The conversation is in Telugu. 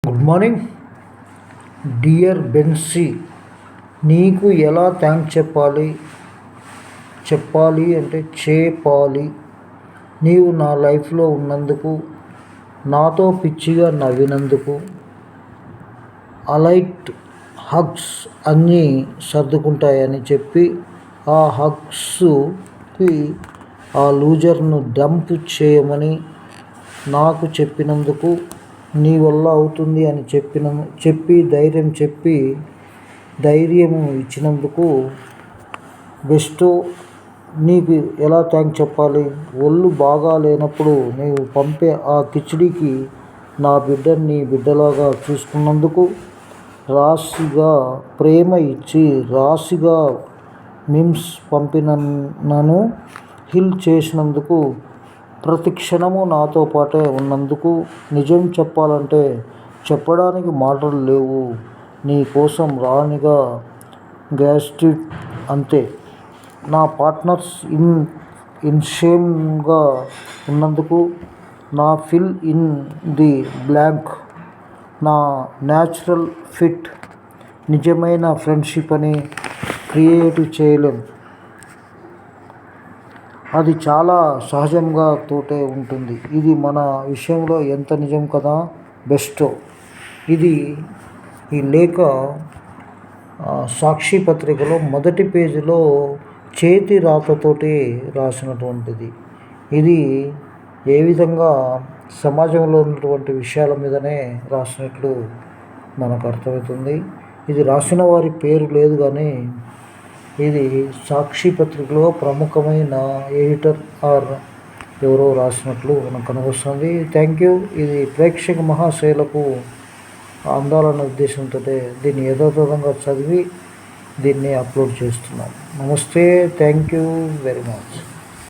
Good morning dear బెన్సీ. నీకు ఎలా థ్యాంక్స్ చెప్పాలి అంటే చెప్పాలి. నీవు నా లైఫ్లో ఉన్నందుకు, నాతో పిచ్చిగా నవ్వినందుకు. అలైట్ హగ్స్ అన్నీ సర్దుకుంటాయని చెప్పి ఆ హగ్స్కి ఆ లూజర్ను డంప్ చేయమని నాకు చెప్పినందుకు, నీ వల్ల అవుతుంది అని చెప్పి ధైర్యం ఇచ్చినందుకు. బెస్టో, నీకు ఎలా థ్యాంక్స్ చెప్పాలి? ఒళ్ళు బాగా లేనప్పుడు నీవు పంపే ఆ కిచిడీకి నా బిడ్డని నీ బిడ్డలాగా చూసుకున్నందుకు, రాశిగా ప్రేమ ఇచ్చి రాశిగా మీమ్స్ పంపినను హీల్ చేసినందుకు, ప్రతి క్షణము నాతో పాటే ఉన్నందుకు. నిజం చెప్పాలంటే చెప్పడానికి మాటలు లేవు. నీ కోసం రాణిగా గ్రాటిట్యూడ్ అంతే. నా పార్ట్నర్స్ ఇన్ షేమ్గా ఉన్నందుకు, నా ఫిల్ ఇన్ ది బ్లాంక్, నా న్యాచురల్ ఫిట్. నిజమైన ఫ్రెండ్షిప్ అని క్రియేట్ చేయలేం, అది చాలా సహజంగా తోటే ఉంటుంది. ఇది మన విషయంలో ఎంత నిజం కదా బెస్టో. ఈ లేఖ సాక్షి పత్రికలో మొదటి పేజీలో చేతి రాతతోటి రాసినటువంటిది. ఇది ఏ విధంగా సమాజంలో ఉన్నటువంటి విషయాల మీదనే రాసినట్లు మనకు అర్థమవుతుంది. ఇది రాసిన వారి పేరు లేదు, కానీ ఇది సాక్షి పత్రికలో ప్రముఖమైన ఎడిటర్ ఎవరో రాసినట్లు మనకు కనిపిస్తుంది. Thank you. ఇది ప్రేక్షక మహాశైలకు అందాలనే ఉద్దేశంతో దీన్ని యథాతథంగా చదివి దీన్ని అప్లోడ్ చేస్తున్నాం. నమస్తే. Thank you very much.